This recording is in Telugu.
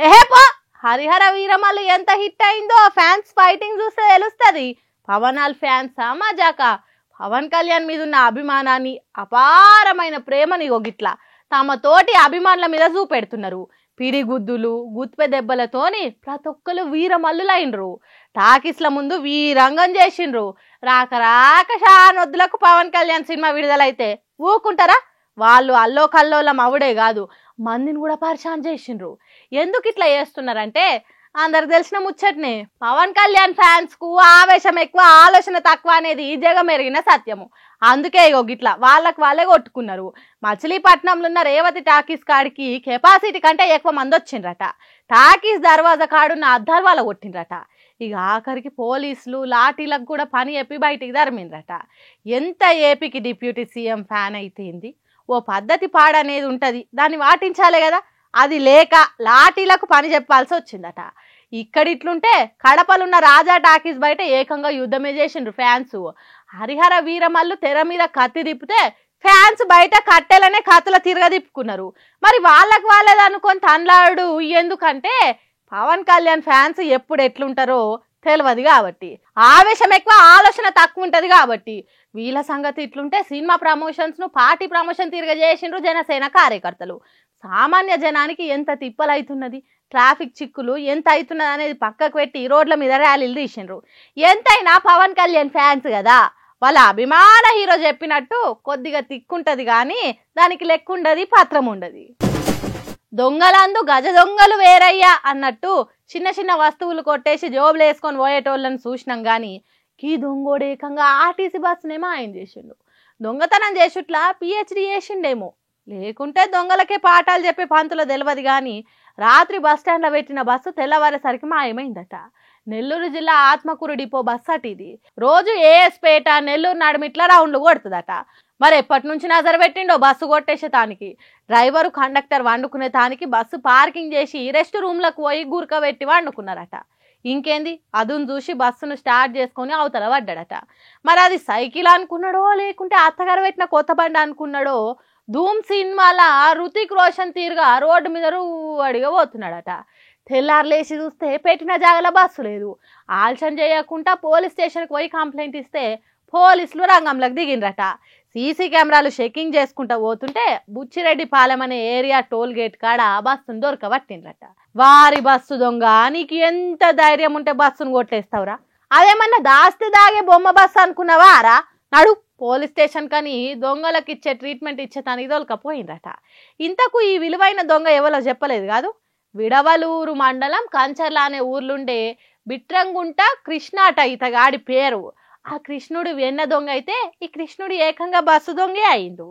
ఏహేపో హరిహర వీరమల్లు ఎంత హిట్ అయిందో ఫ్యాన్స్ ఫైటింగ్ చూస్తే తెలుస్తుంది. పవనాల్ ఫ్యాన్సా మజాకా? పవన్ కళ్యాణ్ మీద ఉన్న అభిమానాన్ని, అపారమైన ప్రేమని ఒగిట్లా తమ తోటి అభిమానుల మీద చూపెడుతున్నారు. పిడిగుద్దులు, గుత్పె దెబ్బలతోని ప్రతి ఒక్కరు వీరమల్లులైనరు. టాకీస్ల ముందు వీరంగం చేసిండ్రు. రాక రాక షానొద్దులకు పవన్ కళ్యాణ్ సినిమా విడుదలైతే ఊకుంటారా? వాళ్ళు అల్లో కల్లోలం అవుడే కాదు, మందిని కూడా పరిశాన్ చేసిండ్రు. ఎందుకు ఇట్లా చేస్తున్నారంటే అందరికి తెలిసిన ముచ్చట్నే. పవన్ కళ్యాణ్ ఫ్యాన్స్ కు ఆవేశం ఎక్కువ, ఆలోచన తక్కువ అనేది ఈ జగం మెరిగిన సత్యము. అందుకే గిట్లా వాళ్ళకి వాళ్ళే కొట్టుకున్నారు. మచిలీపట్నంలో ఉన్న రేవతి టాకీస్ కాడికి కెపాసిటీ కంటే ఎక్కువ మంది వచ్చిండ్రట. టాకీస్ దర్వాజా కాడున్న అద్దాలు వాళ్ళ కొట్టిండ్రట. ఇక ఆఖరికి పోలీసులు లాఠీలకు కూడా పని చెప్పి బయటికి తరిమిండ్రట. ఎంత ఏపీకి డిప్యూటీ సీఎం ఫ్యాన్ అయితేంది? ఓ పద్ధతి పాడనేది ఉంటుంది, దాన్ని పాటించాలే కదా. అది లేక లాఠీలకు పని చెప్పాల్సి వచ్చిందట. ఇక్కడిట్లుంటే కడపలున్న రాజా టాకీస్ బయట ఏకంగా యుద్ధమే చేసిండ్రు ఫ్యాన్స్. హరిహర వీరమల్లు తెర మీద కత్తి తిప్పితే ఫ్యాన్స్ బయట కట్టెలనే కత్తుల తిరగదిప్పుకున్నారు. మరి వాళ్ళకి వాళ్ళది అనుకొని తన్లాడు. ఎందుకంటే పవన్ కళ్యాణ్ ఫ్యాన్స్ ఎప్పుడు ఎట్లుంటారో తెలియదు కాబట్టి, ఆవేశం ఎక్కువ, ఆలోచన తక్కువ ఉంటది కాబట్టి. వీళ్ళ సంగతి ఇట్లుంటే సినిమా ప్రమోషన్స్ ను పార్టీ ప్రమోషన్ తిరగజేసిండ్రు జనసేన కార్యకర్తలు. సామాన్య జనానికి ఎంత తిప్పలవుతున్నది, ట్రాఫిక్ చిక్కులు ఎంత అవుతున్నది అనేది పక్కకు పెట్టి రోడ్ల మీద ర్యాలీలు తీసిండ్రు. ఎంతైనా పవన్ కళ్యాణ్ ఫ్యాన్స్ కదా, వాళ్ళ అభిమాన హీరో చెప్పినట్టు కొద్దిగా తిక్కుంటది కానీ దానికి లెక్కుండది, పత్రం ఉండదు. దొంగలందు గజ దొంగలు వేరయ్యా అన్నట్టు చిన్న చిన్న వస్తువులు కొట్టేసి జోబులు వేసుకొని పోయేటోళ్ళని చూసినాం గాని ఈ దొంగోడు ఏకంగా ఆర్టీసీ బస్సునేమో ఆయన చేసిండు. దొంగతనం చేసుట్లా పిహెచ్డి చేసిండేమో, లేకుంటే దొంగలకే పాఠాలు చెప్పే పంతులో తెలియదు కానీ రాత్రి బస్టాండ్లో పెట్టిన బస్సు తెల్లవారేసరికి మాయమైందట. నెల్లూరు జిల్లా ఆత్మకూరు డిపో బస్సు అటు ఇది. రోజు ఏఎస్పేట, నెల్లూరు నడుమిట్లా రౌండ్లు కొడుతుందట. మరి ఎప్పటి నుంచి నజర పెట్టిండో బస్సు కొట్టేసే తానికి. డ్రైవరు, కండక్టర్ వండుకునే తానికి బస్సు పార్కింగ్ చేసి రెస్ట్ రూమ్లకు పోయి గురకబెట్టి వండుకున్నారట. ఇంకేంది, అదును చూసి బస్సును స్టార్ట్ చేసుకొని అవతల పడ్డాడట. మరి అది సైకిల్ అనుకున్నాడో లేకుంటే అత్తగారు పెట్టిన కొత్త బండి అనుకున్నాడో, ధూమ్ సినిమాల రుతిక్ రోషన్ తీరుగా రోడ్డు మీద అడిగా పోతున్నాడట. తెల్లారులేసి చూస్తే పెట్టిన జాగల బస్సు లేదు. ఆలస్యం చేయకుండా పోలీస్ స్టేషన్కి పోయి కంప్లైంట్ ఇస్తే పోలీసులు రంగంలోకి దిగిండ్రట. సీసీ కెమెరాలు చెకింగ్ చేసుకుంటా పోతుంటే బుచ్చిరెడ్డిపాలెం అనే ఏరియా టోల్ గేట్ కాడ బస్సును దొరకబట్టిండ్రట. వారి బస్సు దొంగ, నీకు ఎంత ధైర్యం ఉంటే బస్సును కొట్టేస్తావురా? అదేమన్నా దాస్తే దాగే బొమ్మ బస్సు అనుకున్నావారా? నడు పోలీస్ స్టేషన్ కని దొంగలకు ఇచ్చే ట్రీట్మెంట్ ఇచ్చే తనకి దొరకపోయిందట. ఇంతకు ఈ విలువైన దొంగ ఎవరో చెప్పలేదు కాదు. విడవలూరు మండలం కంచర్ల అనే ఊర్లుండే బిట్రంగుంట కృష్ణాట ఇతగాడి పేరు. ఆ కృష్ణుడు వెన్న దొంగ అయితే ఈ కృష్ణుడు ఏకంగా బస్సు దొంగే అయిండు.